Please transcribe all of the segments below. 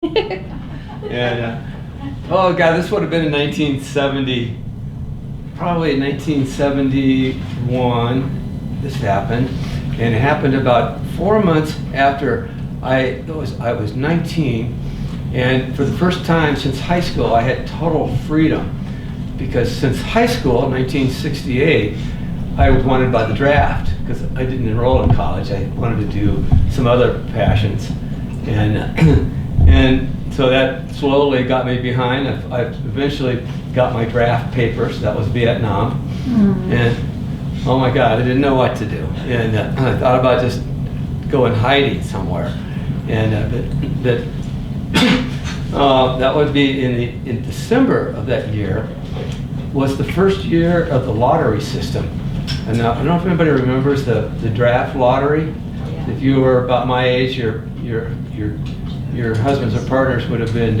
And oh God, this would have been in 1970, probably 1971. This happened, and it happened about 4 months after I was 19, and for the first time since high school, I had total freedom, because since high school, 1968, I was wanted by the draft because I didn't enroll in college. I wanted to do some other passions, and and so that slowly got me behind. I eventually got my draft papers. That was Vietnam, and oh my God, I didn't know what to do, and I thought about just going hiding somewhere, and that would be in December of that year. Was the first year of the lottery system. And now, I don't know if anybody remembers the draft lottery. If you were about my age, your husbands or partners would have been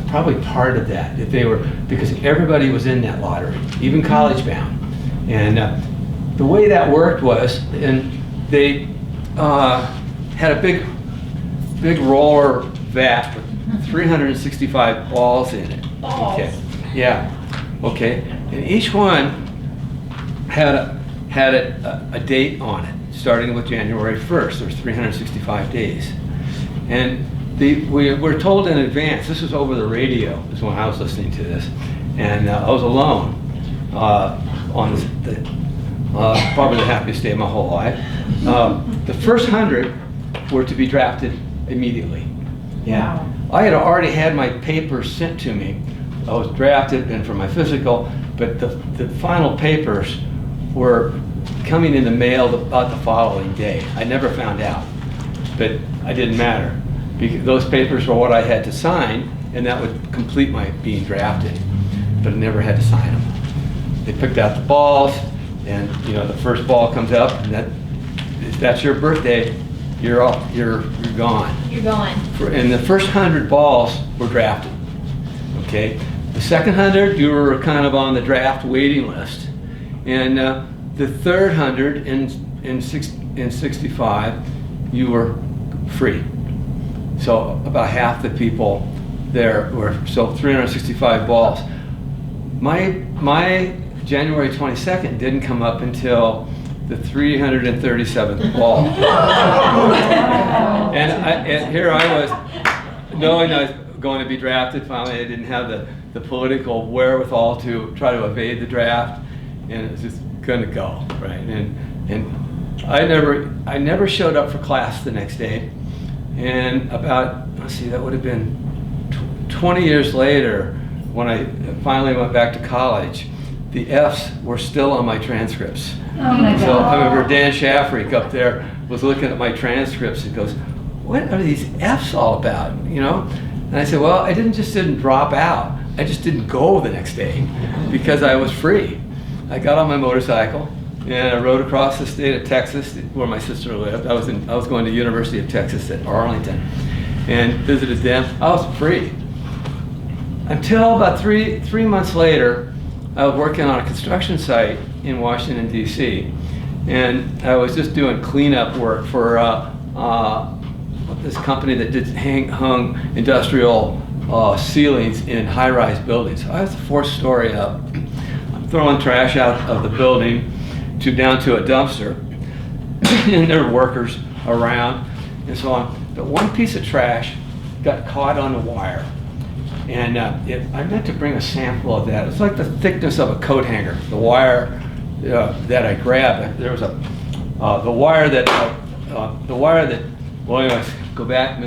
probably part of that, if they were, because everybody was in that lottery, even college bound. And the way that worked was, and they had a big roller vat with 365 balls in it. Okay. Yeah. Okay. And each one had a date on it, starting with January 1st. There's 365 days. And we were told in advance, this was over the radio, is when I was listening to this, and I was alone on probably the happiest day of my whole life. The first 100 were to be drafted immediately. Yeah. Wow. I had already had my papers sent to me. I was drafted and for my physical, but the final papers were coming in the mail about the following day. I never found out, but it didn't matter, because those papers were what I had to sign, and that would complete my being drafted, but I never had to sign them. They picked out the balls, and the first ball comes up, and if that's your birthday, you're gone. You're gone. And the first 100 balls were drafted. Okay. The second 100, you were kind of on the draft waiting list, and the third 100 in 65, you were free. So about half the people there were, so 365 balls. My January 22nd didn't come up until the 337th ball. and here I was, knowing I was going to be drafted. Finally, I didn't have the political wherewithal to try to evade the draft, and it was just gonna go, right? And I never showed up for class the next day. And about, let's see, that would have been 20 years later, when I finally went back to college, the F's were still on my transcripts. Oh my God. So I remember Dan Shafrick up there was looking at my transcripts and goes, "What are these F's all about?" And I said, "Well, I just didn't drop out. I just didn't go the next day because I was free. I got on my motorcycle and I rode across the state of Texas, where my sister lived. I was going to University of Texas at Arlington, and visited them. I was free until about three months later. I was working on a construction site in Washington, D.C., and I was just doing cleanup work for this company that hung industrial ceilings in high-rise buildings. I was the fourth story up. I'm throwing trash out of the building down to a dumpster, and there were workers around and so on. But one piece of trash got caught on the wire, and I meant to bring a sample of that. It's like the thickness of a coat hanger. The wire that I grabbed. There was the wire that. Well, anyways, go back.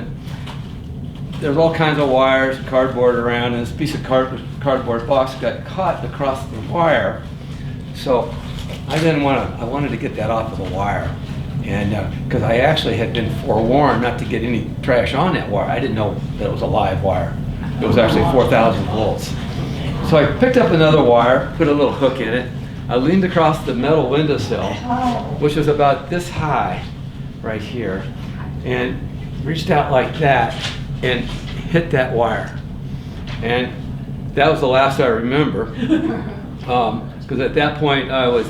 There's all kinds of wires, cardboard around, and this piece of cardboard box got caught across the wire. So I wanted to get that off of the wire, and because I actually had been forewarned not to get any trash on that wire. I didn't know that it was a live wire. It was actually 4,000 volts. So I picked up another wire, put a little hook in it. I leaned across the metal windowsill, which was about this high, right here, and reached out like that and hit that wire. And that was the last I remember, because at that point I was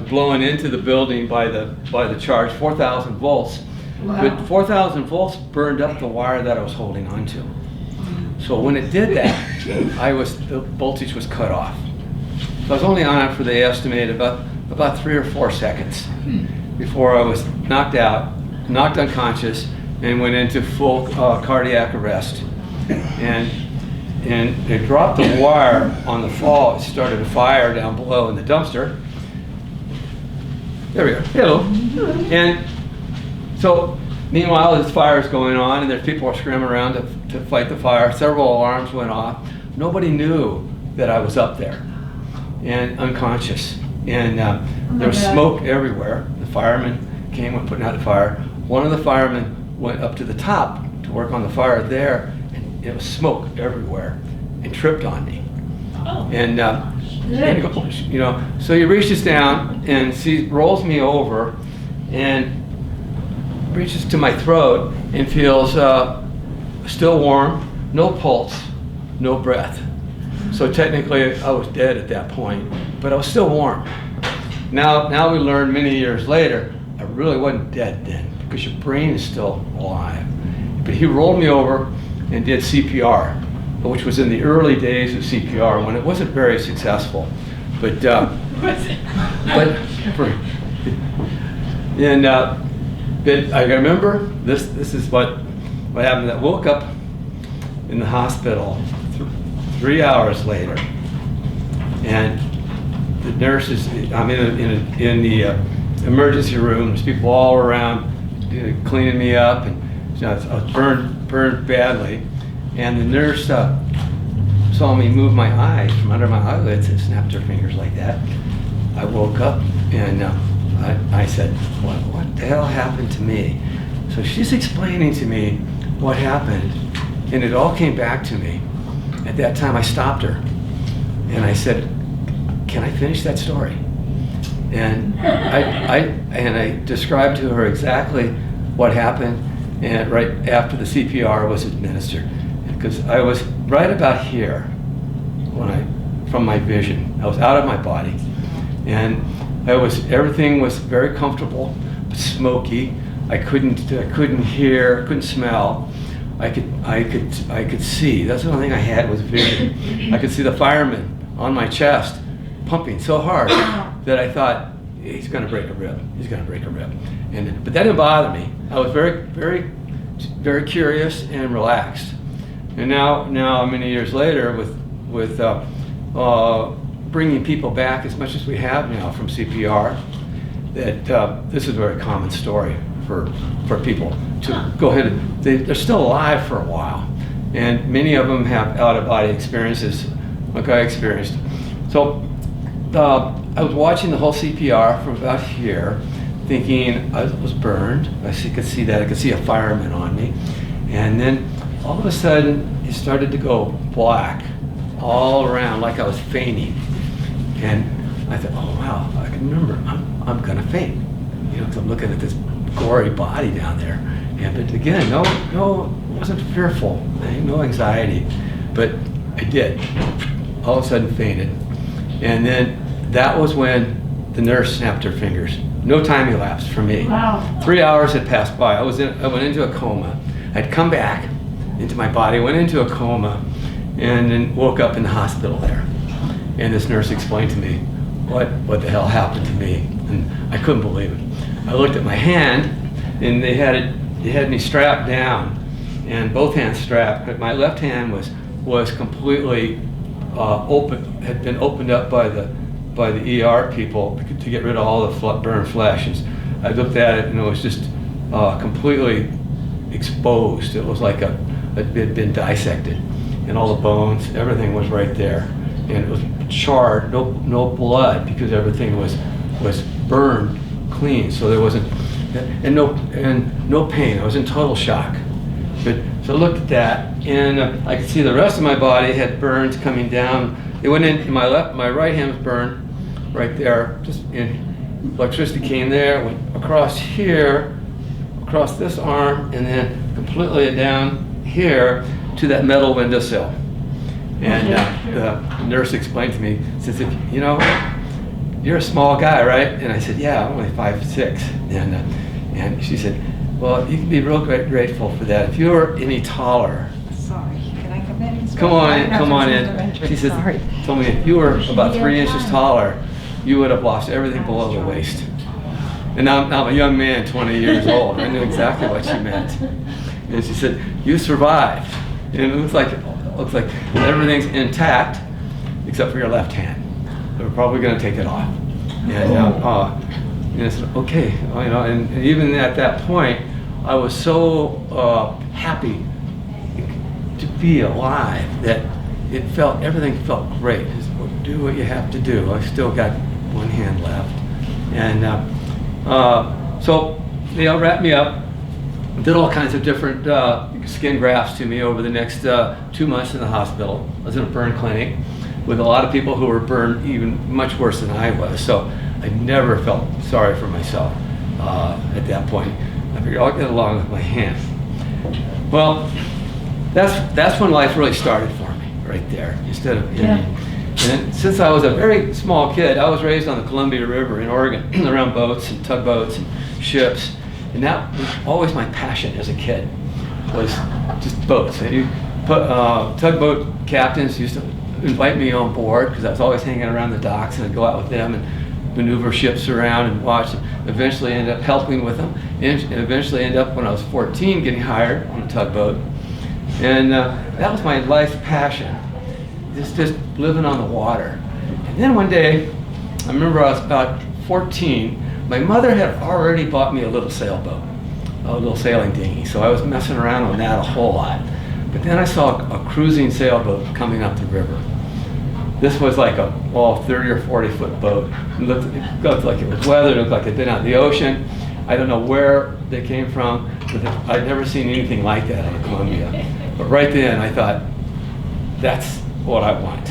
blown into the building by the charge, 4,000 volts. But 4,000 volts burned up the wire that I was holding onto. So when it did that, the voltage was cut off. So I was only on it for the estimated about 3 or 4 seconds before I was knocked out, knocked unconscious, and went into full cardiac arrest. And they dropped the wire on the fall. It started a fire down below in the dumpster. There we go. Hello. And so, meanwhile, this fire is going on, and there's people are screaming around to fight the fire. Several alarms went off. Nobody knew that I was up there and unconscious. And there was smoke everywhere. The firemen came and putting out the fire. One of the firemen went up to the top to work on the fire there, and it was smoke everywhere, and tripped on me. And you know, so he reaches down and rolls me over, and reaches to my throat and feels still warm, no pulse, no breath. So technically I was dead at that point, but I was still warm. Now we learned many years later, I really wasn't dead then, because your brain is still alive. But he rolled me over and did CPR, which was in the early days of CPR when it wasn't very successful. But I remember this is what happened. I woke up in the hospital 3 hours later, and the nurses, I'm in the emergency room. There's people all around cleaning me up, and I was burned badly. And the nurse saw me move my eyes from under my eyelids and snapped her fingers like that. I woke up and I said, what the hell happened to me? So she's explaining to me what happened, and it all came back to me. At that time, I stopped her, and I said, can I finish that story? And I described to her exactly what happened, and right after the CPR was administered, because I was right about here from my vision. I was out of my body, and everything was very comfortable, but smoky. I couldn't hear, couldn't smell. I could see. That's the only thing I had was vision. I could see the fireman on my chest pumping so hard that I thought, he's going to break a rib. He's going to break a rib. But that didn't bother me. I was very, very, very curious and relaxed. And now many years later, with bringing people back as much as we have now from CPR, that this is a very common story for people to go ahead and they're still alive for a while, and many of them have out-of-body experiences like I experienced. So I was watching the whole CPR from about here, thinking I was burned. I could see that. I could see a fireman on me, and then all of a sudden it started to go black all around, like I was fainting. And I thought, oh wow, I can remember I'm gonna faint, because I'm looking at this gory body down there. But again, no, wasn't fearful, no anxiety, but I did. All of a sudden fainted. And then that was when the nurse snapped her fingers. No time elapsed for me. Wow. 3 hours had passed by. I went into a coma. I'd come back into my body, went into a coma, and then woke up in the hospital there. And this nurse explained to me what the hell happened to me, and I couldn't believe it. I looked at my hand, and they had me strapped down, and both hands strapped. But my left hand was completely open, had been opened up by the ER people to get rid of all the burned flesh. And I looked at it, and it was just completely exposed. It was like it had been dissected, and all the bones, everything was right there, and it was charred, no blood, because everything was burned clean. So there wasn't, and no pain. I was in total shock. But so I looked at that, and I could see the rest of my body had burns coming down. It went into my right hand was burned right there. Just electricity came there, went across here, across this arm, and then completely down here to that metal windowsill. And the nurse explained to me, says, you're a small guy, right? And I said, yeah, I'm only 5'6". And she said, Well, you can be real grateful for that. If you were any taller, Sorry, can I come in? come on in. She said, told me if you were about 3 inches taller, you would have lost everything below the waist. And now I'm a young man, 20 years old. I knew exactly what she meant. And she said, you survived. And it looks like everything's intact except for your left hand. They're probably going to take it off. And I said, okay, and even at that point, I was so happy to be alive that everything felt great. Just do what you have to do. I still got one hand left. And so they all wrapped me up, did all kinds of different skin grafts to me over the next 2 months in the hospital. I was in a burn clinic with a lot of people who were burned even much worse than I was. So I never felt sorry for myself at that point. I figured I'll get along with my hand. Well, that's when life really started for me, right there, instead of Indian. And since I was a very small kid, I was raised on the Columbia River in Oregon, around boats and tugboats and ships. And that was always my passion as a kid, was just boats. Tugboat captains used to invite me on board because I was always hanging around the docks, and I'd go out with them and maneuver ships around and watch them. Eventually end up helping with them, and eventually end up when I was 14 getting hired on a tugboat. And that was my life passion, just living on the water. And then one day, I remember I was about 14, my mother had already bought me a little sailboat, a little sailing dinghy, so I was messing around on that a whole lot. But then I saw a cruising sailboat coming up the river. This was like a 30 or 40 foot boat. It looked like it was weathered, it looked like it'd been out in the ocean. I don't know where they came from, but I'd never seen anything like that out of Columbia. But right then I thought, that's what I want.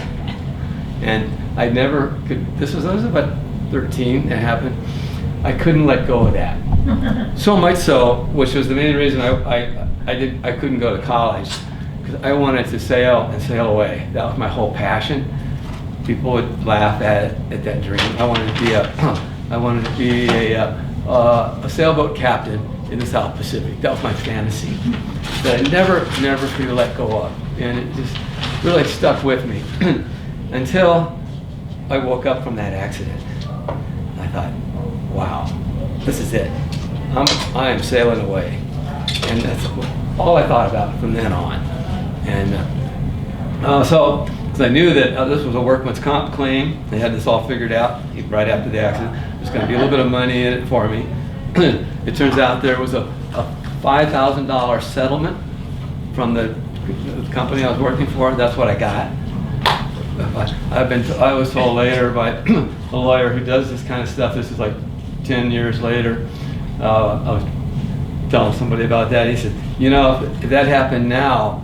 And I never could, I was about 13, that happened. I couldn't let go of that. So much so, which was the main reason I couldn't go to college, because I wanted to sail and sail away. That was my whole passion. People would laugh at that dream. I wanted to be a sailboat captain in the South Pacific. That was my fantasy that I never could let go of, and it just really stuck with me until I woke up from that accident. I thought, wow, this is it. I am sailing away, and that's all I thought about from then on. And so, because I knew that this was a workman's comp claim, they had this all figured out right after the accident. There's going to be a little bit of money in it for me. It turns out there was a $5,000 settlement from the company I was working for. That's what I got. I was told later by a lawyer who does this kind of stuff. This is like 10 years later. I was telling somebody about that. He said, if that happened now,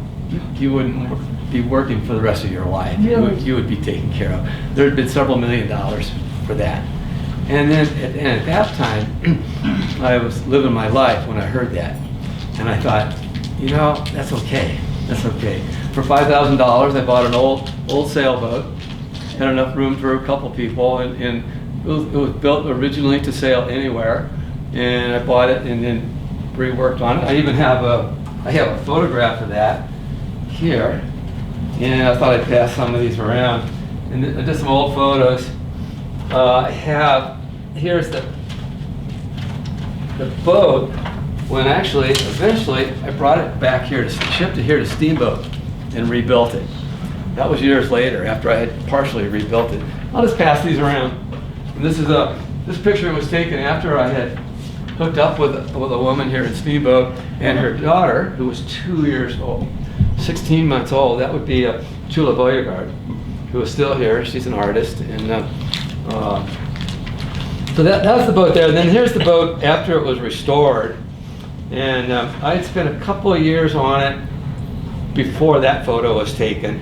you wouldn't be working for the rest of your life. Really? You would be taken care of. There had been several $1 million for that. And then at that time, I was living my life when I heard that. And I thought, that's okay. That's okay. For $5,000, I bought an old sailboat. Had enough room for a couple people, and it was built originally to sail anywhere. And I bought it and then reworked on it. I even have a photograph of that here. And I thought I'd pass some of these around. And just some old photos. Here's the boat, when eventually I brought it back here, shipped it here to Steamboat and rebuilt it. That was years later, after I had partially rebuilt it. I'll just pass these around. And this picture was taken after I had hooked up with a woman here in Steamboat and her daughter, who was 2 years old, 16 months old. That would be Chula Beauregard, who is still here. She's an artist. And so that's the boat there. And then here's the boat after it was restored. And I had spent a couple of years on it before that photo was taken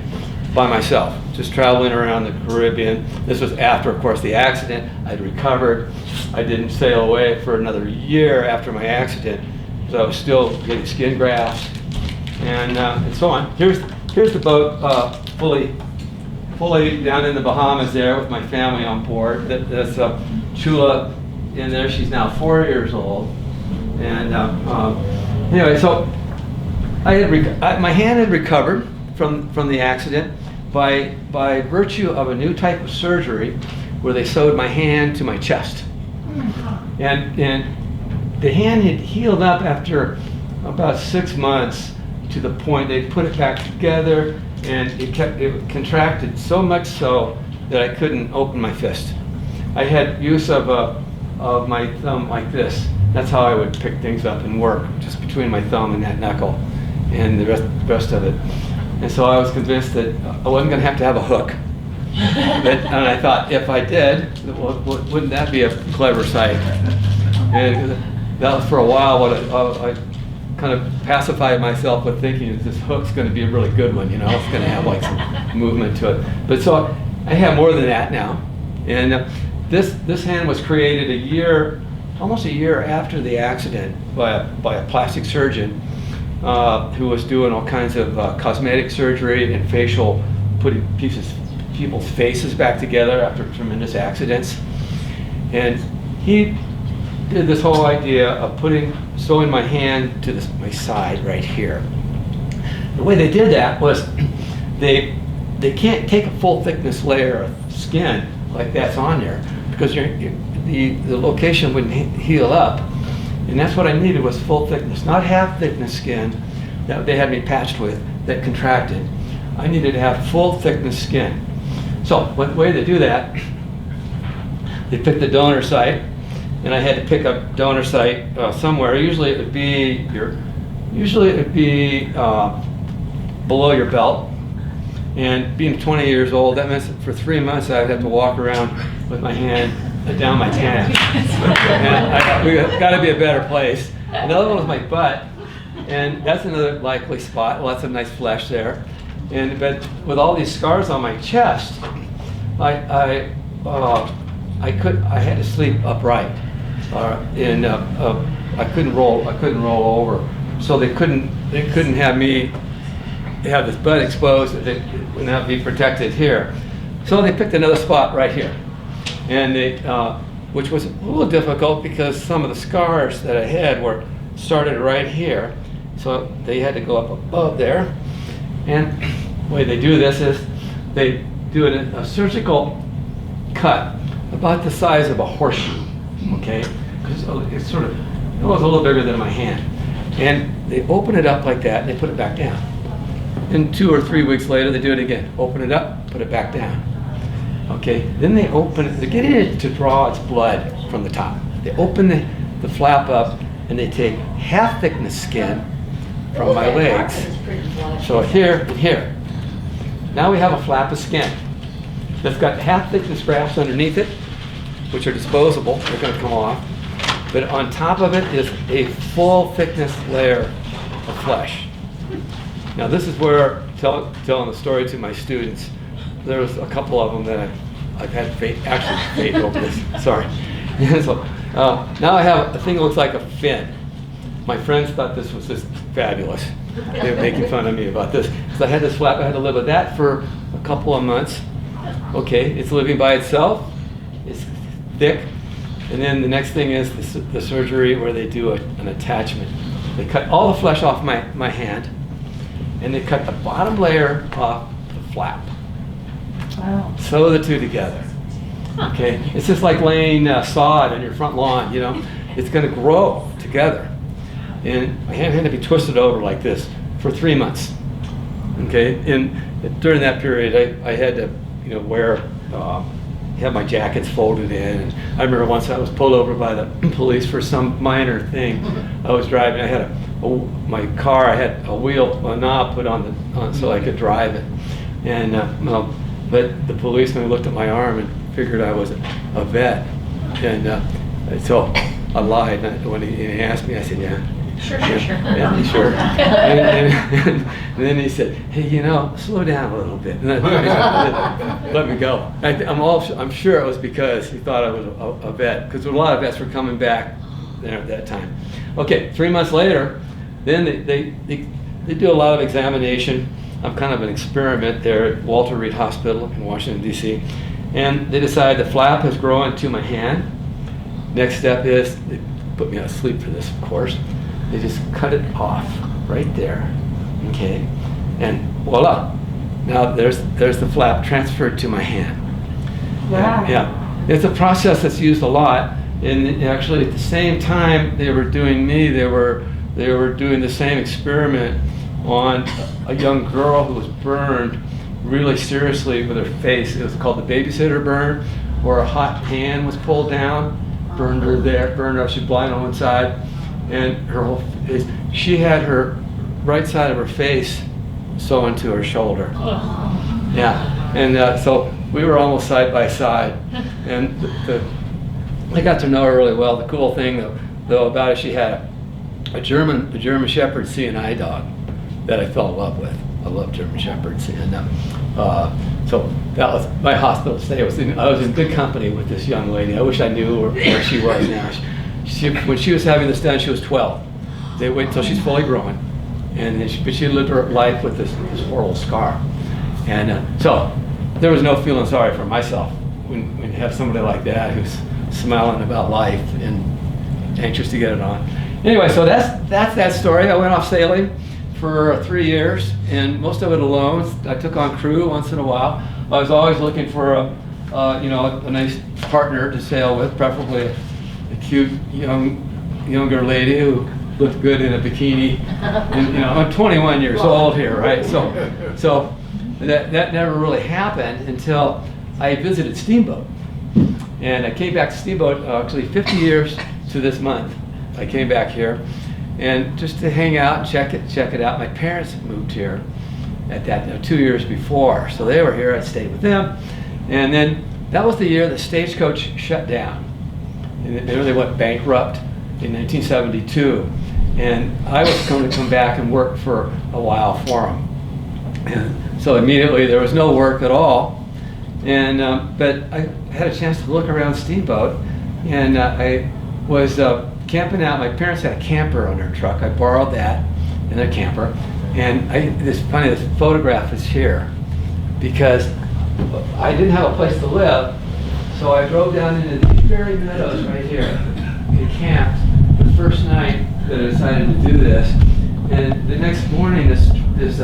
by myself, just traveling around the Caribbean. This was after, of course, the accident. I'd recovered. I didn't sail away for another year after my accident, so I was still getting skin grafts and so on. Here's the boat fully down in the Bahamas there with my family on board. That's Chula in there. She's now 4 years old, and Anyway, so my hand had recovered from the accident by virtue of a new type of surgery where they sewed my hand to my chest. And the hand had healed up after about 6 months to the point they put it back together, and it contracted so much so that I couldn't open my fist. I had use of my thumb like this. That's how I would pick things up and work, just between my thumb and that knuckle, and the rest of it. And so I was convinced that I wasn't going to have a hook. And I thought, if I did, wouldn't that be a clever sight? And that was for a while what I kind of pacified myself with thinking that this hook's going to be a really good one, you know, it's going to have like some movement to it. But so I have more than that now. And this hand was created almost a year after the accident by a plastic surgeon who was doing all kinds of cosmetic surgery and facial, putting people's faces back together after tremendous accidents. And he did this whole idea of sewing my hand to my side right here. The way they did that was they can't take a full thickness layer of skin like that's on there because the location wouldn't heal up. And that's what I needed, was full thickness, not half thickness skin that they had me patched with that contracted. I needed to have full thickness skin. So the way they do that, they pick the donor site, and I had to pick a donor site somewhere. Usually it would be below your belt. And being 20 years old, that meant that for 3 months I would have to walk around with my hand down my tan. And we got to be a better place. Another one was my butt, and that's another likely spot. Lots of nice flesh there. But with all these scars on my chest, I had to sleep upright, and I couldn't roll over. So they couldn't have me have this butt exposed. It would not be protected here. So they picked another spot right here, and which was a little difficult because some of the scars that I had started right here. So they had to go up above there. And the way they do this is they do a surgical cut about the size of a horseshoe, okay? Because it was a little bigger than my hand. And they open it up like that, and they put it back down. And 2 or 3 weeks later, they do it again. Open it up, put it back down. Okay, then they open it, they get it to draw its blood from the top. They open the flap up, and they take half thickness skin from my legs. So here and here. Now we have a flap of skin that's got half thickness grafts underneath it, which are disposable. They're going to come off. But on top of it is a full thickness layer of flesh. Now this is where, telling the story to my students, there was a couple of them that I've had fate over this. Sorry. So now I have a thing that looks like a fin. My friends thought this was just fabulous. They were making fun of me about this. So I had this flap, I had to live with that for a couple of months. Okay, it's living by itself. It's thick. And then the next thing is the surgery where they do an attachment. They cut all the flesh off my hand, and they cut the bottom layer off the flap. Wow. Sew the two together. Okay, it's just like laying sod on your front lawn, you know. It's going to grow together. And my hand had to be twisted over like this for 3 months. Okay, and during that period, I had to, have my jackets folded in. And I remember once I was pulled over by the police for some minor thing. I was driving. I had my car. I had a knob put on so I could drive it. And but the policeman looked at my arm and figured I was a vet. And so I lied. And when he asked me, I said, "Yeah." Sure. Yeah, sure. And then he said, "Hey, slow down a little bit." And let me go. I'm sure it was because he thought I was a vet, because a lot of vets were coming back there at that time. Okay, 3 months later, then they do a lot of examination. I'm kind of an experiment there at Walter Reed Hospital in Washington, D.C. And they decide the flap has grown to my hand. Next step is, they put me asleep for this, of course. They just cut it off right there, okay? And voila, now there's the flap transferred to my hand. Wow. Yeah, it's a process that's used a lot. And actually, at the same time they were doing me, they were doing the same experiment on a young girl who was burned really seriously with her face. It was called the babysitter burn, where a hot pan was pulled down, burned her there, burned her. She's blind on one side, and her whole face. She had her right side of her face sewn to her shoulder. Yeah, and so we were almost side by side, and I got to know her really well. The cool thing though about it, she had a German Shepherd CNI dog that I fell in love with. I love German Shepherds, and so that was my hospital stay. I was in good company with this young lady. I wish I knew where she was now. When she was having this done, she was 12. They wait until she's fully grown, and then but she lived her life with this horrible scar, and so there was no feeling sorry for myself when you have somebody like that who's smiling about life and anxious to get it on. Anyway, so that's that story. I went off sailing for 3 years, and most of it alone. I took on crew once in a while. I was always looking for a nice partner to sail with, preferably a cute younger lady who looked good in a bikini. And I'm 21 years old here, right? So that never really happened until I visited Steamboat. And I came back to Steamboat actually 50 years to this month. I came back here, and just to hang out and check it out. My parents moved here at that 2 years before, so they were here. I stayed with them, and then that was the year the Stagecoach shut down, and they really went bankrupt in 1972. And I was going to come back and work for a while for them, and so immediately there was no work at all. And but I had a chance to look around Steamboat, and I was camping out. My parents had a camper on their truck. I borrowed that in their camper, and this photograph is here because I didn't have a place to live, so I drove down into these very meadows right here. We camped the first night that I decided to do this, and the next morning, it was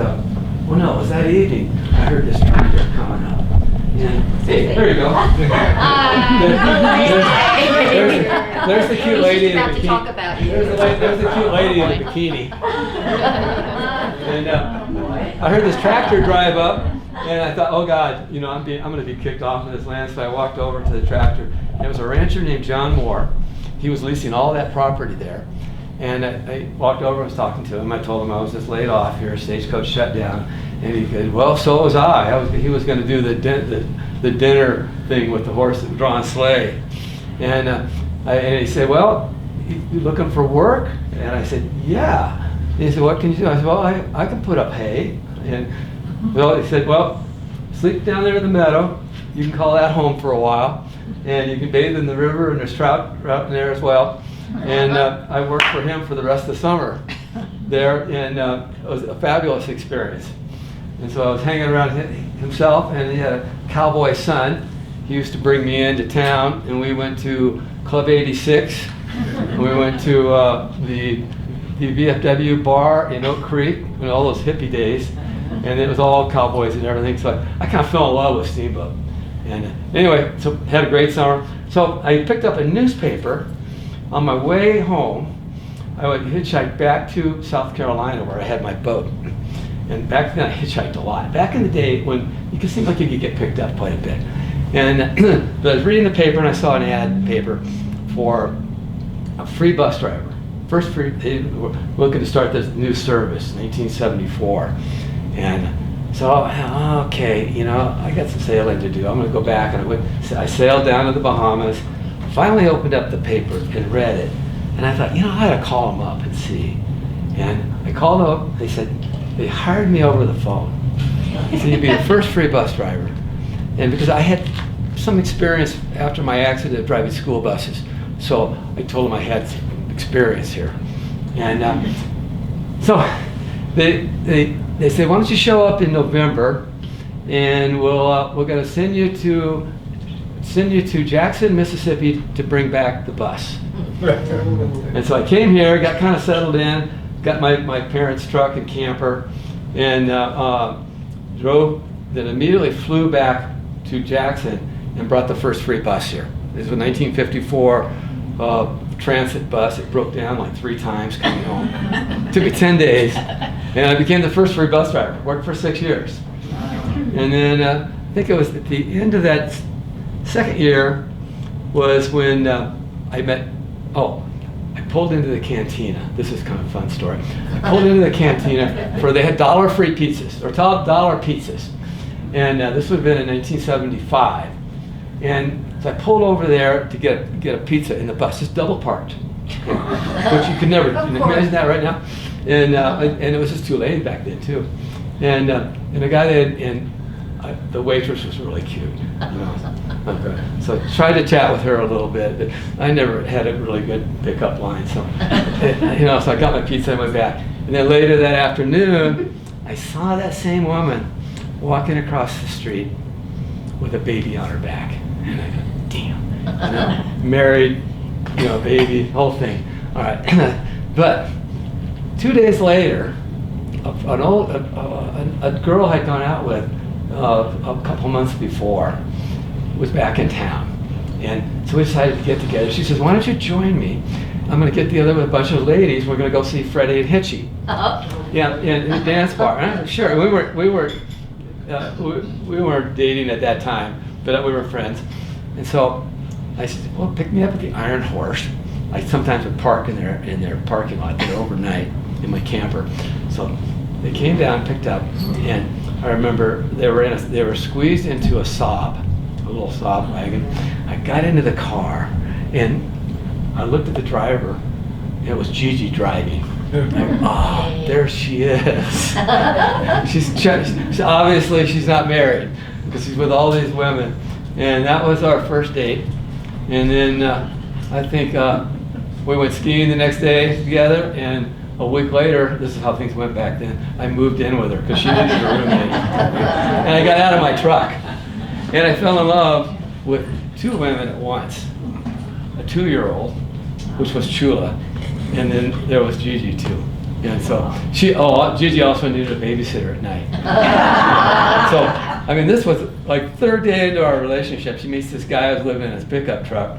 that evening, I heard this tractor coming up. And, hey, there you go. There's the cute lady in the bikini. To talk about you. There's the cute lady in the bikini. And I heard this tractor drive up, and I thought, oh God, I'm going to be kicked off of this land. So I walked over to the tractor, and it was a rancher named John Moore. He was leasing all that property there. And I walked over and was talking to him. I told him I was just laid off here, Stagecoach shut down. And he said, well, so was I. He was going to do the dinner thing with the horse-drawn sleigh. And he said, well, you looking for work? And I said, yeah. And he said, what can you do? I said, well, I can put up hay. And well, he said, well, sleep down there in the meadow. You can call that home for a while. And you can bathe in the river, and there's trout in there as well. And I worked for him for the rest of the summer there, and it was a fabulous experience. And so I was hanging around himself, and he had a cowboy son. He used to bring me into town, and we went to Club 86. And we went to the VFW bar in Oak Creek in all those hippie days, and it was all cowboys and everything. So I kind of fell in love with Steamboat. And anyway, so had a great summer. So I picked up a newspaper. On my way home, I would hitchhike back to South Carolina where I had my boat. And back then I hitchhiked a lot. Back in the day when you could seem like you could get picked up quite a bit. And but I was reading the paper, and I saw an ad in the paper for a free bus driver. First free, they were looking to start this new service, 1974. And so, okay, I got some sailing to do. I'm gonna go back, and I sailed down to the Bahamas, finally opened up the paper and read it. And I thought, I ought to call them up and see. And I called up, they said, they hired me over the phone. They said, you'd be the first free bus driver. And because I had some experience after my accident driving school buses, so I told them I had some experience here. And so they said, why don't you show up in November, and we're going to send you to Jackson, Mississippi to bring back the bus. And so I came here, got kind of settled in, got my parents' truck and camper, and drove, then immediately flew back to Jackson and brought the first free bus here. This was a 1954 transit bus. It broke down like 3 times coming home. Took me 10 days, and I became the first free bus driver. Worked for 6 years. And then I think it was at the end of that second year was when I met, I pulled into the cantina. This is kind of a fun story. I pulled into the cantina they had dollar free pizzas, or $1 pizzas. And this would have been in 1975. And so I pulled over there to get a pizza in the bus, just double parked. Which you could never imagine that right now. And it was just too late back then too. And the guy there, the waitress was really cute. Okay. So I tried to chat with her a little bit, but I never had a really good pickup line. So so I got my pizza and went back. And then later that afternoon, I saw that same woman walking across the street with a baby on her back. And I go, damn. Married, baby, whole thing. All right. But 2 days later, a girl I'd gone out with a couple months before was back in town. And so we decided to get together. She says, why don't you join me? I'm going to get together with a bunch of ladies. We're going to go see Freddie and Hitchy. Yeah, in a dance bar. And sure, we weren't dating at that time, but we were friends. And so I said, well, pick me up at the Iron Horse. I sometimes would park in their parking lot there overnight in my camper. So they came down, picked up, and I remember they were squeezed into a Saab, a little Saab wagon. I got into the car, and I looked at the driver, and it was Gigi driving. Like, there she is. she's obviously she's not married because she's with all these women, and that was our first date. And then I think we went skiing the next day together, and a week later, this is how things went back then, I moved in with her because she needed a roommate. And I got out of my truck, and I fell in love with 2 women at once. A 2-year-old, which was Chula, and then there was Gigi too. And so Gigi also needed a babysitter at night. So, I mean, this was like 3rd day into our relationship. She meets this guy who's living in his pickup truck,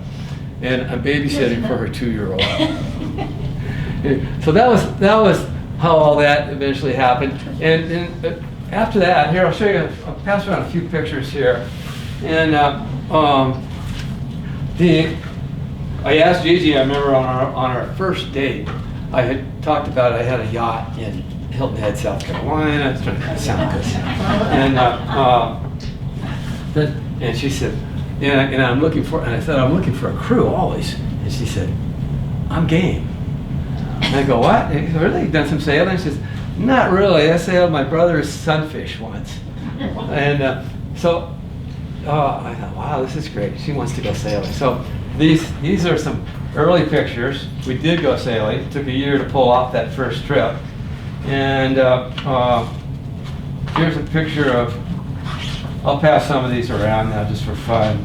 and I'm babysitting for her 2-year-old. So that was how all that eventually happened. And after that, here I'll show you. I'll pass around a few pictures here. And I asked Gigi. I remember on our first date, I had talked about I had a yacht in Hilton Head, South Carolina. I was trying to sound good. And she said, and I'm looking for. And I said, I'm looking for a crew always. And she said, I'm game. And I go, what? And he said, really? You've done some sailing? She says, not really. I sailed my brother's Sunfish once. And I thought, wow, this is great. She wants to go sailing. So these are some early pictures. We did go sailing. It took a year to pull off that first trip. And here's a picture of, I'll pass some of these around now just for fun.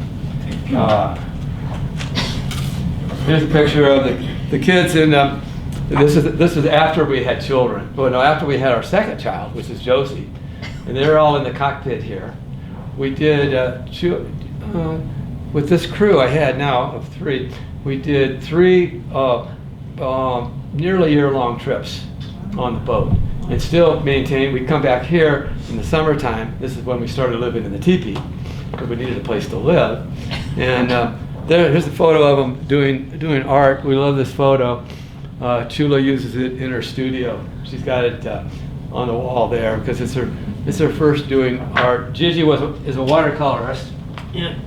Here's a picture of the kids in, this is after we had children. Well, no, after we had our second child, which is Josie. And they're all in the cockpit here. We did, with this crew I had now of 3, we did 3 nearly year-long trips on the boat. And still maintain, we'd come back here in the summertime. This is when we started living in the teepee, because we needed a place to live. And here's a photo of them doing art. We love this photo. Chula uses it in her studio. She's got it on the wall there because it's her first doing art. Gigi is a watercolorist. And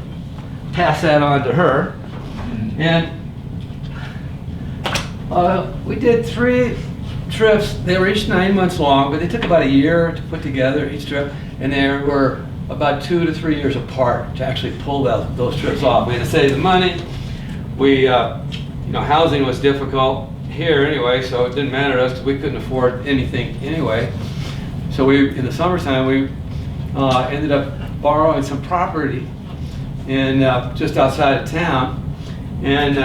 pass that on to her. And we did 3 trips. They were each 9 months long, but they took about a year to put together each trip, and they were about 2 to 3 years apart to actually pull those trips off. We had to save the money. We, housing was difficult here anyway, so it didn't matter to us because we couldn't afford anything anyway. So in the summertime, we ended up borrowing some property in just outside of town, and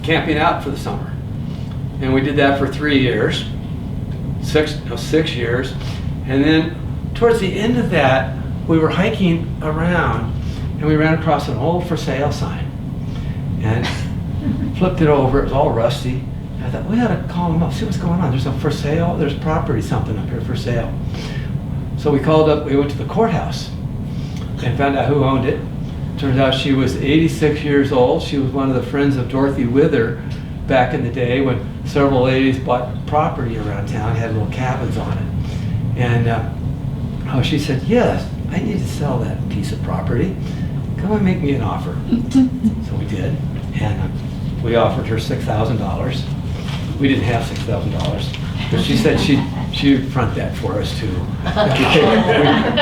camping out for the summer. And we did that for 3 years, 6 years. And then towards the end of that, we were hiking around and we ran across an old for sale sign and flipped it over. It was all rusty. I thought, we ought to call them up, see what's going on. There's a for sale, there's property, something up here for sale. So we called up, we went to the courthouse and found out who owned it. Turns out she was 86 years old. She was one of the friends of Dorothy Wither back in the day when several ladies bought property around town, had little cabins on it. And she said, yes, I need to sell that piece of property. Come and make me an offer. So we did, and we offered her $6,000. We didn't have $6,000, but she said she'd front that for us too.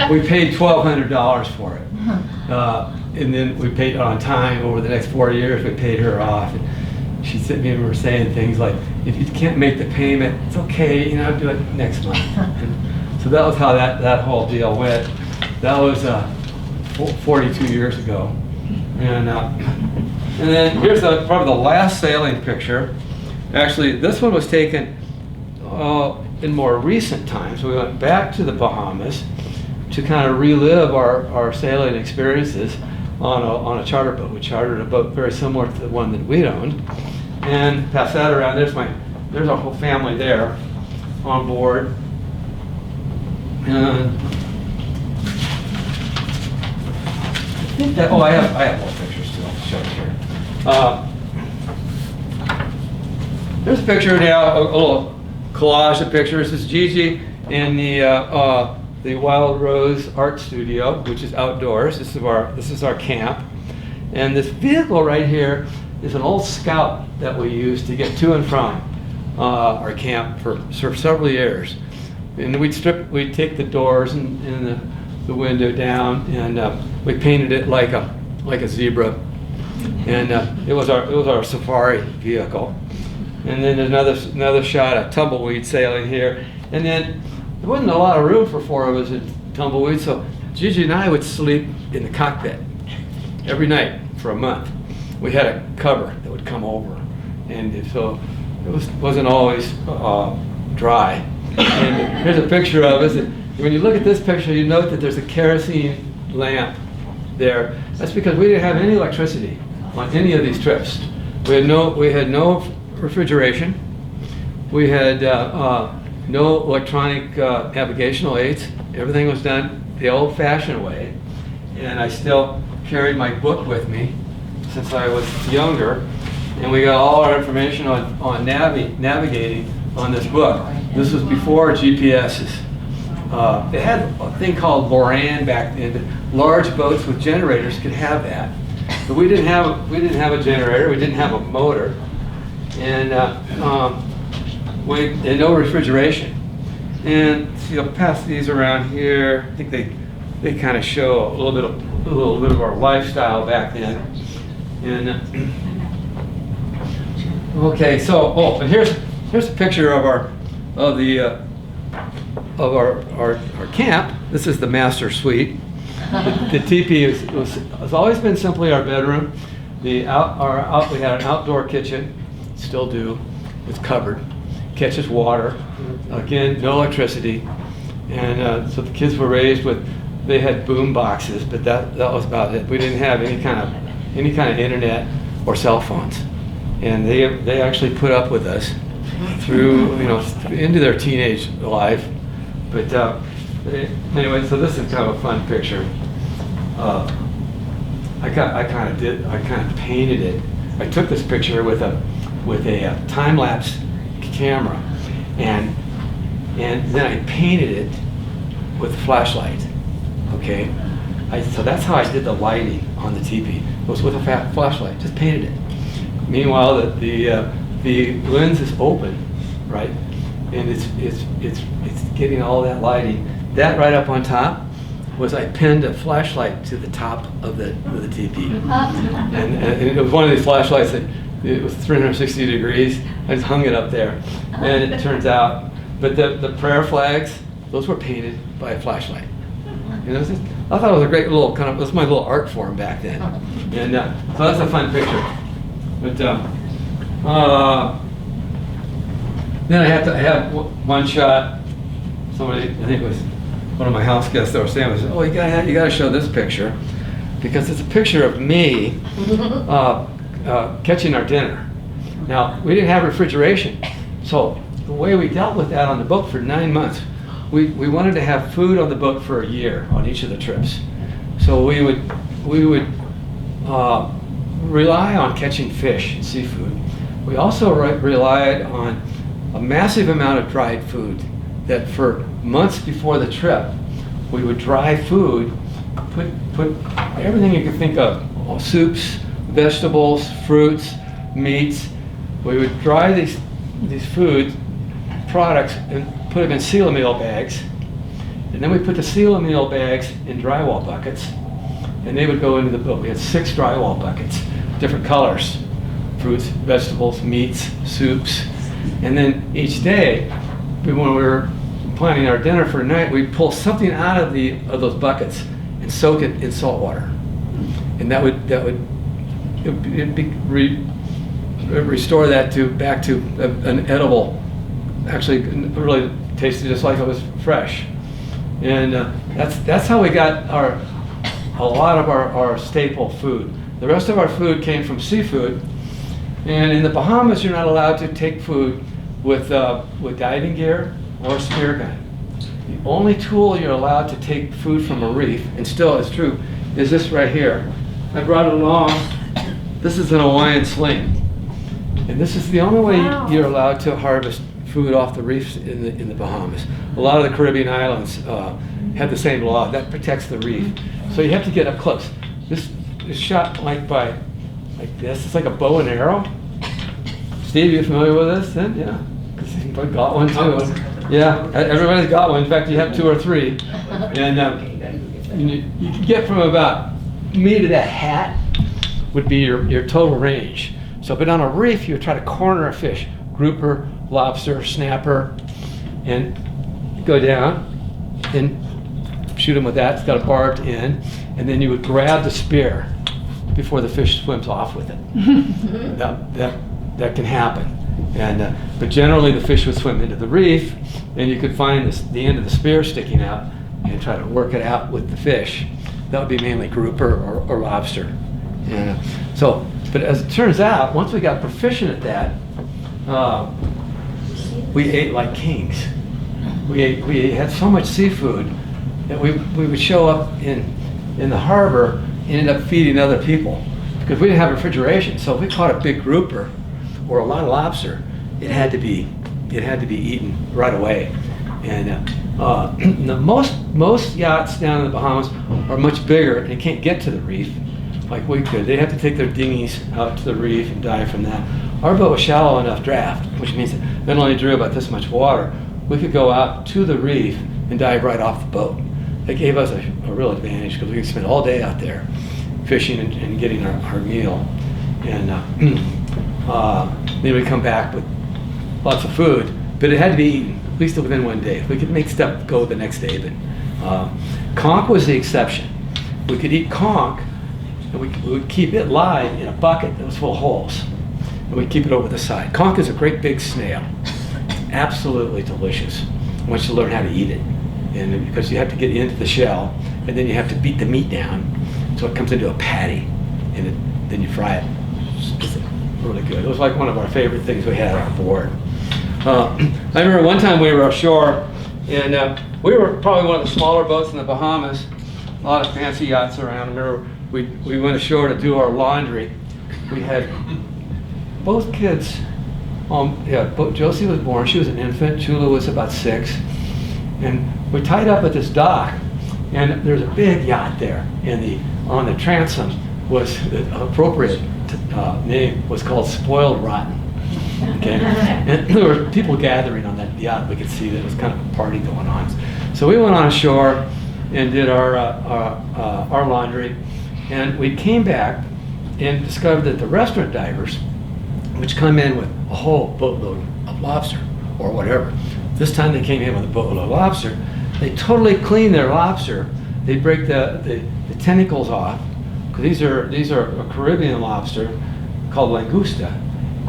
We paid $1,200 for it, and then we paid it on time. Over the next 4 years, we paid her off. And she said, we were saying things like, if you can't make the payment, it's okay, do it next month. And so that was how that whole deal went. That was 42 years ago. And then here's probably the last sailing picture. Actually, this one was taken in more recent times. We went back to the Bahamas to kind of relive our sailing experiences on a charter boat. We chartered a boat very similar to the one that we'd owned. And pass that around. There's our whole family there on board. And I think that, I have more pictures too. I'll show you here. There's a picture now, a little collage of pictures. This is Gigi in the Wild Rose Art Studio, which is outdoors. This is our camp, and this vehicle right here is an old Scout that we used to get to and from our camp for several years. And we'd take the doors and the window down, and we painted it like a zebra, and it was our safari vehicle. And then there's another shot of Tumbleweed sailing here, and then there wasn't a lot of room for 4 of us in Tumbleweed, so Gigi and I would sleep in the cockpit every night for a month. We had a cover that would come over, and so it wasn't always dry. And here's a picture of us. When you look at this picture, you note that there's a kerosene lamp there. That's because we didn't have any electricity on any of these trips. We had no refrigeration. We had no electronic navigational aids. Everything was done the old-fashioned way. And I still carried my book with me since I was younger. And we got all our information on navigating on this book. This was before GPSs. They had a thing called Loran back then. Large boats with generators could have that, but we didn't have a generator. We didn't have a motor, and no refrigeration. And pass these around here. I think they kind of show a little bit of our lifestyle back then. And okay, so and here's a picture of our camp. This is the master suite. The teepee has always been simply our bedroom. We had an outdoor kitchen, still do. It's covered, catches water. Again, no electricity, and so the kids were raised with. They had boom boxes, but that was about it. We didn't have any kind of internet or cell phones, and they actually put up with us through into their teenage life. But anyway, so this is kind of a fun picture. I kind of painted it. I took this picture with a time-lapse camera, and then I painted it with a flashlight. Okay, so that's how I did the lighting on the teepee. It was with a flashlight, just painted it. Meanwhile, the lens is open, right, and it's getting all that lighting. That right up on top was I pinned a flashlight to the top of the teepee, and it was one of these flashlights that it was 360 degrees. I just hung it up there, and it turns out, but the prayer flags, those were painted by a flashlight. I thought it was a great little it was my little art form back then, and so that's a fun picture. But Then I have one shot. Somebody, I think it was one of my house guests that was saying, "Oh, you gotta show this picture, because it's a picture of me catching our dinner." Now, we didn't have refrigeration, so the way we dealt with that on the boat for 9 months, we wanted to have food on the boat for a year on each of the trips. So we would rely on catching fish and seafood. We also relied on a massive amount of dried food, that for months before the trip, we would dry food, put everything you could think of, all soups, vegetables, fruits, meats. We would dry these food products and put them in seal meal bags. And then we put the seal meal bags in drywall buckets, and they would go into the boat. We had 6 drywall buckets, different colors, fruits, vegetables, meats, soups. And then each day, when we were planning our dinner for the night, we'd pull something out of those buckets and soak it in salt water. And restore that back to an edible, actually really tasted just like it was fresh. And that's how we got a lot of our staple food. The rest of our food came from seafood. And in the Bahamas, you're not allowed to take food with diving gear or spear gun. The only tool you're allowed to take food from a reef, and still it's true, is this right here. I brought it along. This is an Hawaiian sling. And this is the only way you're allowed to harvest food off the reefs in the Bahamas. A lot of the Caribbean islands have the same law. That protects the reef. So you have to get up close. This is shot like this. It's like a bow and arrow. Steve, you familiar with this then? Yeah. Because you got one too. Yeah, everybody's got one. In fact, you have 2 or 3. And you can get from about me to that hat would be your total range. So, but on a reef, you would try to corner a fish, grouper, lobster, snapper, and go down and shoot them with that. It's got a barbed end, and then you would grab the spear before the fish swims off with it. that can happen. And but generally, the fish would swim into the reef, and you could find the end of the spear sticking out and try to work it out with the fish. That would be mainly grouper or lobster. And so, but as it turns out, once we got proficient at that, we ate like kings. We had so much seafood that we would show up in the harbor and end up feeding other people, because we didn't have refrigeration. So if we caught a big grouper or a lot of lobster, it had to be eaten right away. And most yachts down in the Bahamas are much bigger and can't get to the reef like we could. They have to take their dinghies out to the reef and dive from that. Our boat was shallow enough draft, which means that not only drew about this much water, we could go out to the reef and dive right off the boat. That gave us a real advantage, because we could spend all day out there fishing and getting our meal. And then we'd come back with lots of food, but it had to be eaten at least within one day. We could make stuff go the next day, but conch was the exception. We could eat conch, and we would keep it live in a bucket that was full of holes, and we'd keep it over the side. Conch is a great big snail. It's absolutely delicious once you learn how to eat it, and because you have to get into the shell, and then you have to beat the meat down so it comes into a patty, and then you fry it. It's really good. It was like one of our favorite things we had on board. I remember one time we were ashore, and we were probably one of the smaller boats in the Bahamas. A lot of fancy yachts around. I remember we went ashore to do our laundry. We had both kids. Josie was born. She was an infant. Chula was about 6, and we tied up at this dock. And there's a big yacht there, and on the transom was the appropriate name was called Spoiled Rotten. Okay, and there were people gathering on that yacht. We could see that it was kind of a party going on. So we went on shore and did our laundry, and we came back and discovered that the restaurant divers, which come in with a whole boatload of lobster or whatever, this time they came in with a boatload of lobster. They totally clean their lobster. They break the tentacles off, because these are a Caribbean lobster called langosta,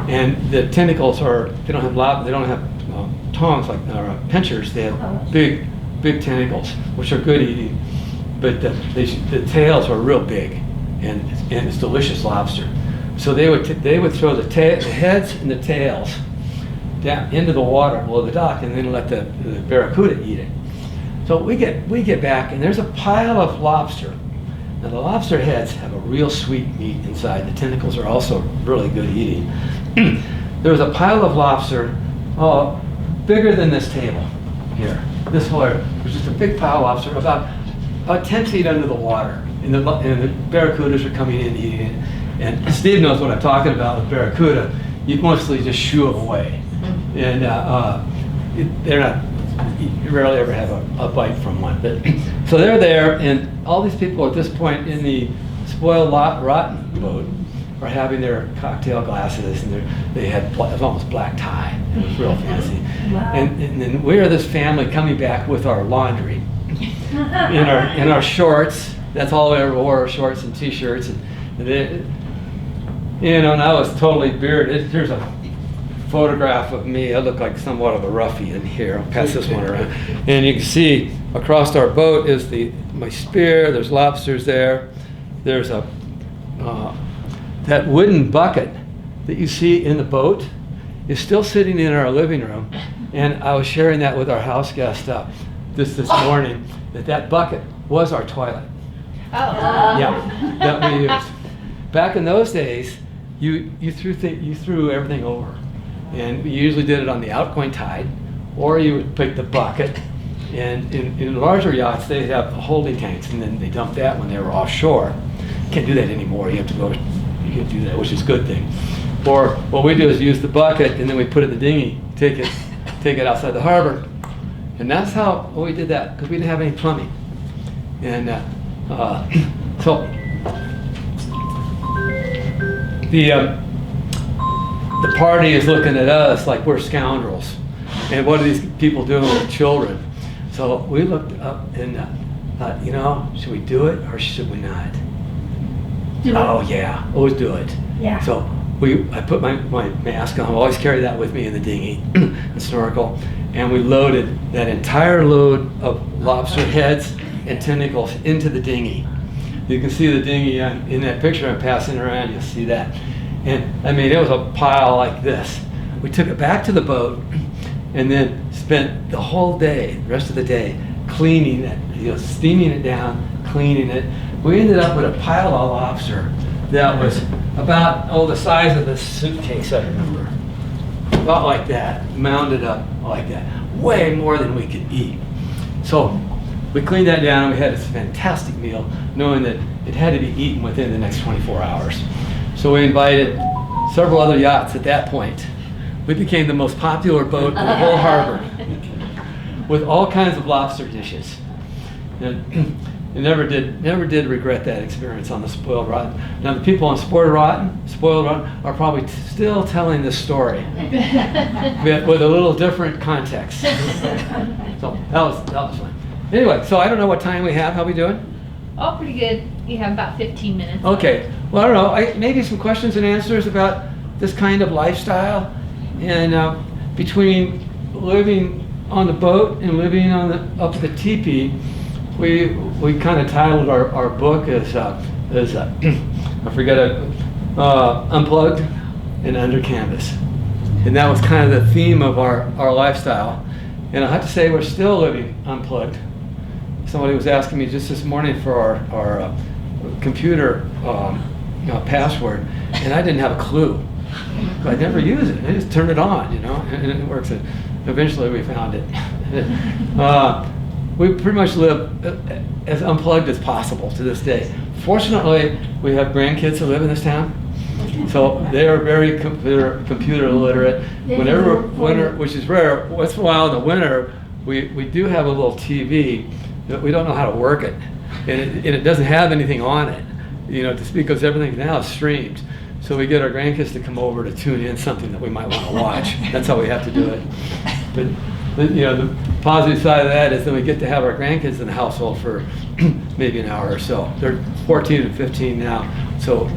And the tentacles they don't have tongs like pinchers. They have big tentacles, which are good eating. But the tails are real big, and it's delicious lobster. So they would throw the heads and the tails down into the water below the dock, and then let the barracuda eat it. So we get back, and there's a pile of lobster. Now the lobster heads have a real sweet meat inside. The tentacles are also really good eating. There was a pile of lobster, bigger than this table here. This whole area was just a big pile of lobster, about 10 feet under the water. And the barracudas are coming in eating it. And Steve knows what I'm talking about with barracuda. You mostly just shoo them away. And they're not, you rarely ever have a bite from one. But so they're there, and all these people at this point in the spoiled rotten boat are having their cocktail glasses, and they had it was almost black tie. It was real fancy. Wow. And then we are this family coming back with our laundry in our shorts. That's all we ever wore, shorts and t-shirts. And I was totally bearded. Here's a photograph of me. I look like somewhat of a ruffian here. I'll pass this one around. And you can see across our boat is my spear. There's lobsters there. There's that wooden bucket that you see in the boat is still sitting in our living room. And I was sharing that with our house guest this morning, that bucket was our toilet. Oh. Yeah, that we used. Back in those days, you threw everything over, and we usually did it on the outgoing tide, or you would pick the bucket. And in larger yachts, they have holding tanks, and then they dump that when they were offshore. Can't do that anymore. You can do that, which is a good thing. Or what we do is use the bucket, and then we put it in the dinghy, take it outside the harbor, and that's how we did that, because we didn't have any plumbing. And so the party is looking at us like we're scoundrels, and what are these people doing with children? So we looked up and thought, should we do it or should we not? Oh yeah, always do it. Yeah. So I put my mask on. I always carry that with me in the dinghy and snorkel, and we loaded that entire load of lobster heads and tentacles into the dinghy. You can see the dinghy in that picture I'm passing around. You'll see that. And I mean, it was a pile like this. We took it back to the boat and then spent the whole day, the rest of the day, cleaning it, steaming it down, cleaning it. We ended up with a pile of lobster that was about, the size of this suitcase, I remember. About like that, mounded up like that. Way more than we could eat. So we cleaned that down, and we had this fantastic meal, knowing that it had to be eaten within the next 24 hours. So we invited several other yachts at that point. We became the most popular boat in the whole harbor, with all kinds of lobster dishes. And never did regret that experience on the Spoiled Rotten. Now the people on Spoiled Rotten are probably still telling this story with a little different context. So that was fun. Anyway, so I don't know what time we have. How we doing? Oh, pretty good. You have about 15 minutes. Okay. Well, I don't know. Maybe some questions and answers about this kind of lifestyle, and between living on the boat and living up the teepee. We kind of titled our book as I forget it, Unplugged and Under Canvas, and that was kind of the theme of our lifestyle. And I have to say, we're still living unplugged. Somebody was asking me just this morning for our computer password, and I didn't have a clue. I never use it. I just turn it on, and it works. And eventually, we found it. We pretty much live as unplugged as possible to this day. Fortunately, we have grandkids who live in this town, so they are very computer literate. Whenever winter, which is rare, once in a while in the winter, we do have a little TV, but we don't know how to work it, and it doesn't have anything on it, just because everything now is streamed. So we get our grandkids to come over to tune in something that we might want to watch. That's how we have to do it. But the positive side of that is then we get to have our grandkids in the household for maybe an hour or so. They're 14 and 15 now, so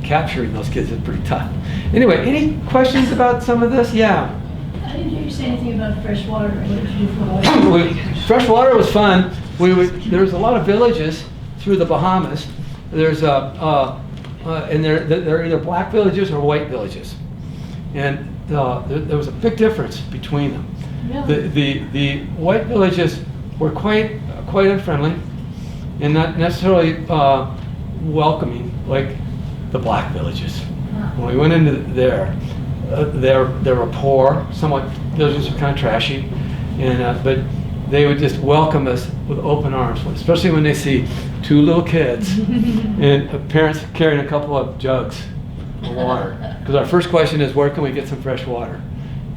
capturing those kids is pretty tough. Anyway, any questions about some of this? Yeah. I didn't hear you say anything about fresh water. What did you do for water? Fresh water was fun. There's a lot of villages through the Bahamas. There's and they're either black villages or white villages, and there was a big difference between them. Really? The white villages were quite unfriendly and not necessarily welcoming like the black villages. When we went into there, they were poor, somewhat villages were kind of trashy, and but they would just welcome us with open arms, especially when they see two little kids and parents carrying a couple of jugs of water. Because our first question is, where can we get some fresh water?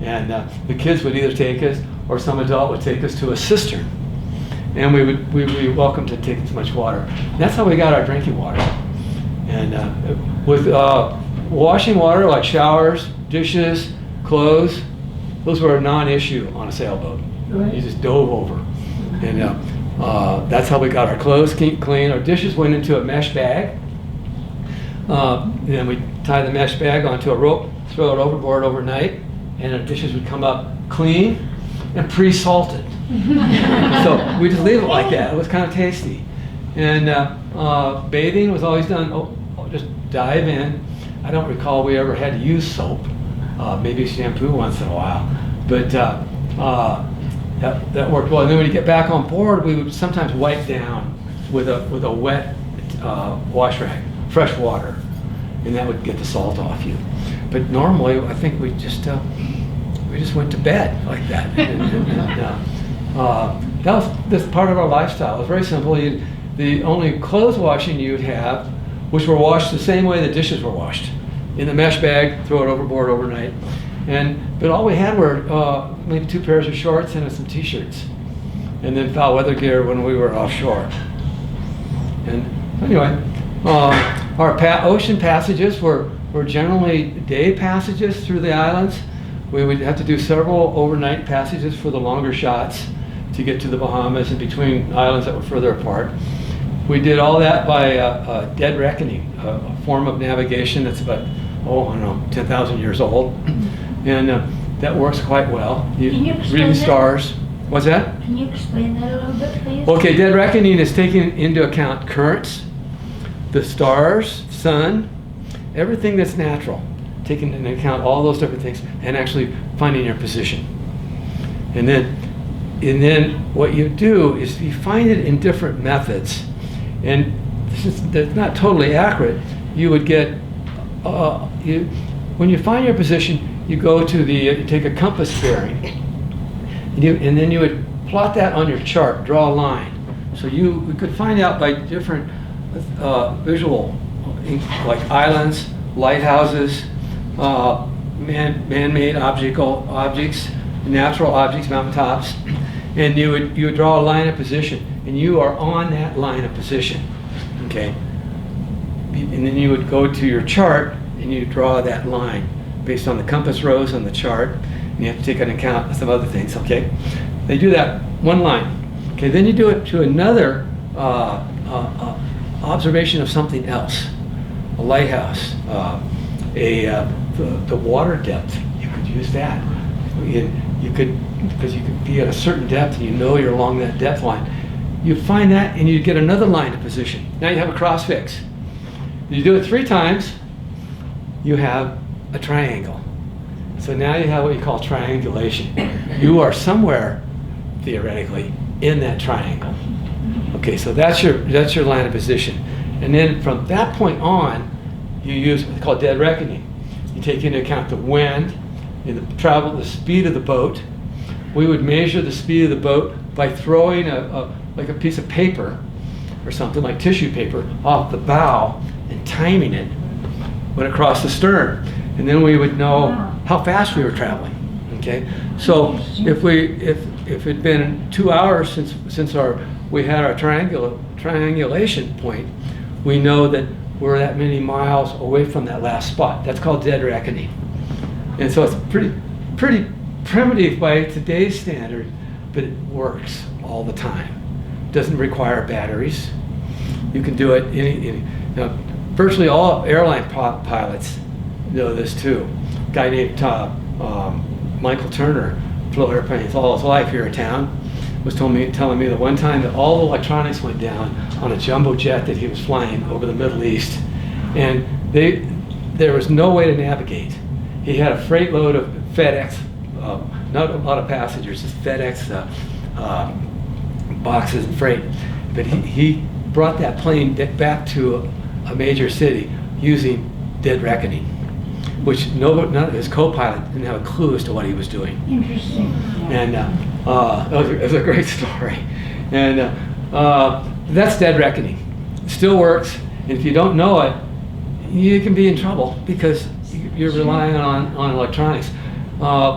And the kids would either take us, or some adult would take us to a cistern, and we would be welcome to take as much water. And that's how we got our drinking water. And with washing water, like showers, dishes, clothes, those were a non-issue on a sailboat. Right. You just dove over. And that's how we got our clothes clean. Our dishes went into a mesh bag. Then we tie the mesh bag onto a rope, throw it overboard overnight, and our dishes would come up clean and pre-salted. So we just leave it like that. It was kind of tasty. And bathing was always done, just dive in. I don't recall we ever had to use soap. Maybe shampoo once in a while. But that worked well. And then when you get back on board, we would sometimes wipe down with a wet wash rag, fresh water, and that would get the salt off you. But normally, I think we just went to bed like that. That was this part of our lifestyle. It was very simple. The only clothes washing you'd have, which were washed the same way the dishes were washed, in the mesh bag, throw it overboard overnight. But all we had were maybe 2 pairs of shorts and some t-shirts, and then foul weather gear when we were offshore. And anyway, our ocean passages were generally day passages through the islands. We would have to do several overnight passages for the longer shots to get to the Bahamas and between islands that were further apart. We did all that by dead reckoning, a form of navigation that's about, I don't know, 10,000 years old. And that works quite well. Can you explain Reading that? stars. What's that? Can you explain that a little bit, please? Okay, dead reckoning is taking into account currents, the stars, sun, everything that's natural, taking into account all those different things, and actually finding your position. And then what you do is you find it in different methods. And since that's not totally accurate, you would get, when you find your position, you go to you take a compass bearing, and then you would plot that on your chart, draw a line. So we could find out by different visual, like islands, lighthouses, man-made objects, natural objects, mountaintops, and you would draw a line of position, and you are on that line of position, okay? And then you would go to your chart, and you draw that line based on the compass rose on the chart, and you have to take into account some other things, okay? They do that one line. Okay, then you do it to another observation of something else, a lighthouse, the water depth. You could use that. You could, because you could be at a certain depth and you know you're along that depth line. You find that and you get another line of position. Now you have a cross fix. You do it 3 times, you have a triangle. So now you have what you call triangulation. You are somewhere, theoretically, in that triangle. Okay, so that's your line of position. And then from that point on, you use what's called dead reckoning. You take into account the wind, the speed of the boat. We would measure the speed of the boat by throwing like a piece of paper or something like tissue paper off the bow and timing it when it crossed the stern. And then we would know how fast we were traveling. Okay, so if it'd been 2 hours since we had our triangulation point, we know that we're that many miles away from that last spot. That's called dead reckoning. And so it's pretty primitive by today's standard, but it works all the time. It doesn't require batteries. You can do it virtually all airline pilots know this too. A guy named Michael Turner flew airplanes all his life here in town. Was telling me the one time that all the electronics went down on a jumbo jet that he was flying over the Middle East, and there was no way to navigate. He had a freight load of FedEx, not a lot of passengers, just FedEx boxes and freight. But he brought that plane back to a major city using dead reckoning, which none of his co-pilot didn't have a clue as to what he was doing. Interesting. And it was a great story. And that's dead reckoning. It still works. And if you don't know it, you can be in trouble because you're relying on electronics.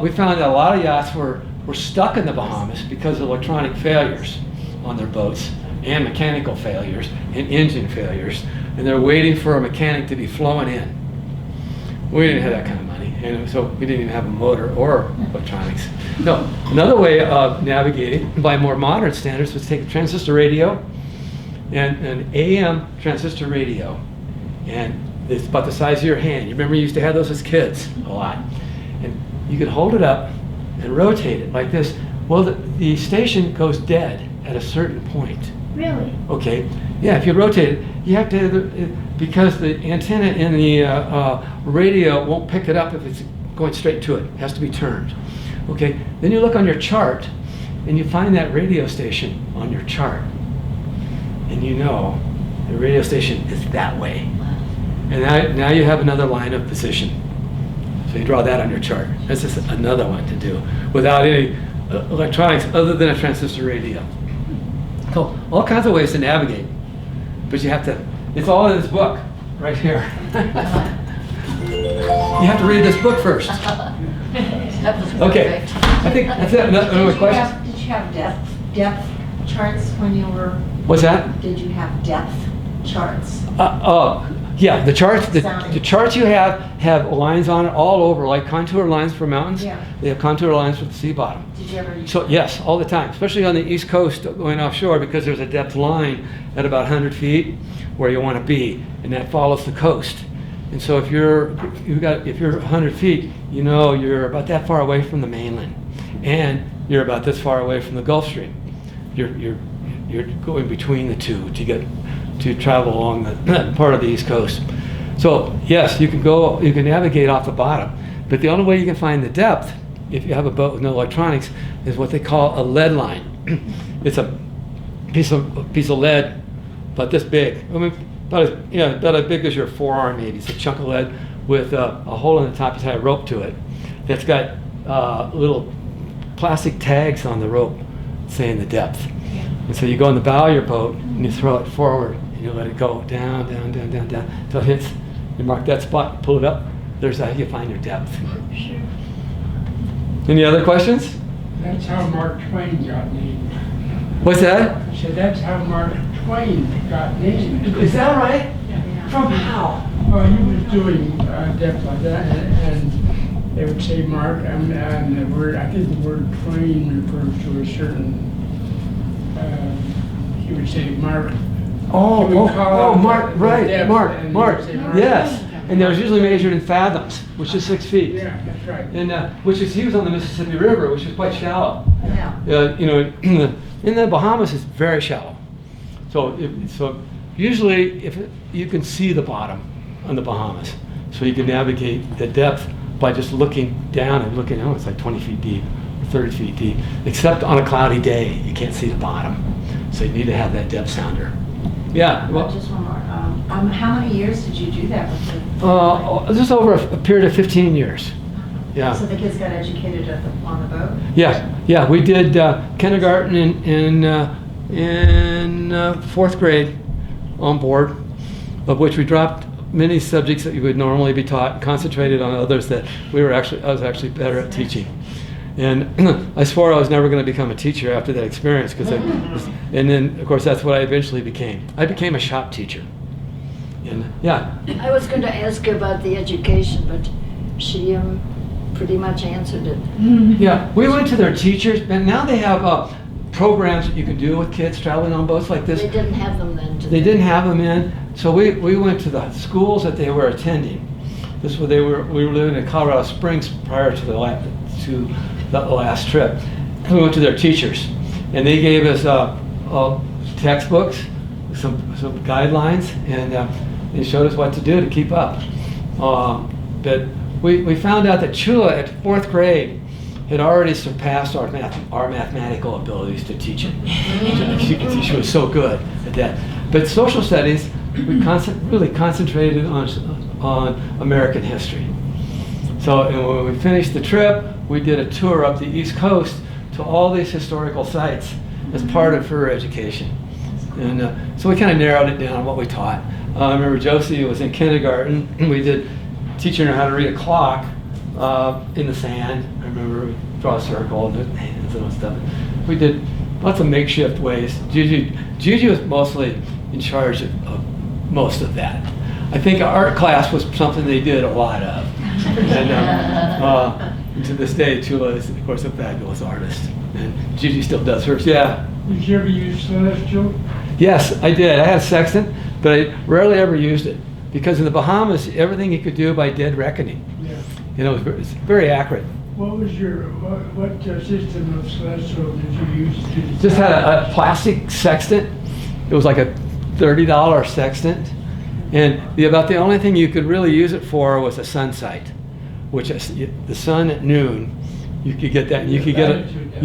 We found that a lot of yachts were stuck in the Bahamas because of electronic failures on their boats and mechanical failures and engine failures. And they're waiting for a mechanic to be flown in. We didn't have that kind of money, and so we didn't even have a motor or electronics. No, another way of navigating by more modern standards was take a transistor radio and an AM transistor radio, and it's about the size of your hand. You remember you used to have those as kids a lot, and you could hold it up and rotate it like this. Well, the station goes dead at a certain point. Really? Okay, yeah, if you rotate it, you have to, because the antenna in the radio won't pick it up if it's going straight to it. It has to be turned. Okay, then you look on your chart and you find that radio station on your chart. And you know the radio station is that way. And now you have another line of position. So you draw that on your chart. That's just another one to do without any electronics other than a transistor radio. So all kinds of ways to navigate, but you have to, it's all in this book right here. You have to read this book first. That was Okay, perfect. I think that's it. Another question? Did you have depth charts when you were? What's that? Did you have depth charts? Yeah, the charts, the Sounding. charts you have lines on it all over, like contour lines for mountains. Yeah. They have contour lines for the sea bottom. Did you ever? So yes, all the time, especially on the East Coast going offshore, because there's a depth line at about 100 feet where you want to be, and that follows the coast. And so if you're 100 feet, you know you're about that far away from the mainland, and you're about this far away from the Gulf Stream. You're going between the two to travel along the part of the East Coast. So yes, you can navigate off the bottom, but the only way you can find the depth, if you have a boat with no electronics, is what they call a lead line. It's a piece of lead about this big. I mean, about as big as your forearm maybe. It's a chunk of lead with a hole in the top. You tie a rope to it. That's got little plastic tags on the rope saying the depth. And so you go in the bow of your boat and you throw it forward and you let it go down, down, down, down, down until it hits. You mark that spot, pull it up. There's how you find your depth. Sure. Any other questions? That's how Mark Twain got named. What's that? I said, that's how Mark Twain got named. Is that right? Yeah. From how? Well, he was doing depth like that, and they would say Mark, and the word, I think the word Twain refers to a certain, he would say Mark. Oh, He would call out Mark, the right, depth, Mark, and he Mark, would say Mark. yes. And that was usually measured in fathoms, which is 6 feet. Yeah, that's right. And he was on the Mississippi River, which is quite shallow. Yeah. In the Bahamas, it's very shallow. So usually, if you can see the bottom on the Bahamas, so you can navigate the depth by just looking down and looking. Oh, it's like 20 feet deep, or 30 feet deep. Except on a cloudy day, you can't see the bottom, so you need to have that depth sounder. Yeah. Well, Just one more. How many years did you do that with just over a period of 15 years. Yeah. So the kids got educated on the boat? Yeah, we did kindergarten in fourth grade on board, of which we dropped many subjects that you would normally be taught, concentrated on others that I was actually better at teaching. And I swore I was never going to become a teacher after that experience, and then of course that's what I eventually became. I became a shop teacher. And yeah. I was going to ask you about the education, but she pretty much answered it. Yeah, we went to their teachers, and now they have programs that you can do with kids traveling on boats like this. They didn't have them then, did They didn't have them in, so we went to the schools that they were attending. This was we were living in Colorado Springs prior to the last trip. We went to their teachers, and they gave us textbooks, some guidelines, and they showed us what to do to keep up. But we found out that Chula at 4th grade had already surpassed our mathematical abilities to teach it. She was so good at that. But social studies, we really concentrated on American history. So and when we finished the trip, we did a tour up the East Coast to all these historical sites as part of her education. And so we kind of narrowed it down on what we taught. I remember Josie was in kindergarten, and we did teaching her how to read a clock in the sand. I remember we draw a circle and hands and stuff. We did lots of makeshift ways. Gigi was mostly in charge of most of that. I think our art class was something they did a lot of. And to this day, Chula is, of course, a fabulous artist. And Gigi still does hers. Yeah. Did you ever use Celestial? Yes, I did. I had a sextant, but I rarely ever used it. Because in the Bahamas, everything you could do by dead reckoning. Yeah. You know, it's very accurate. What was what system of Celestial did you use? Just had a plastic sextant. It was like a $30 sextant. And about the only thing you could really use it for was a sun sight, which is the sun at noon. You could get that, and you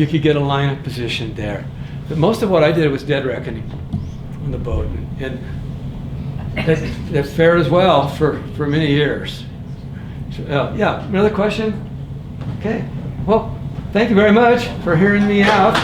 could get a line of position there. But most of what I did was dead reckoning on the boat, and that fared as well for many years. So, yeah, another question? Okay. Well, thank you very much for hearing me out.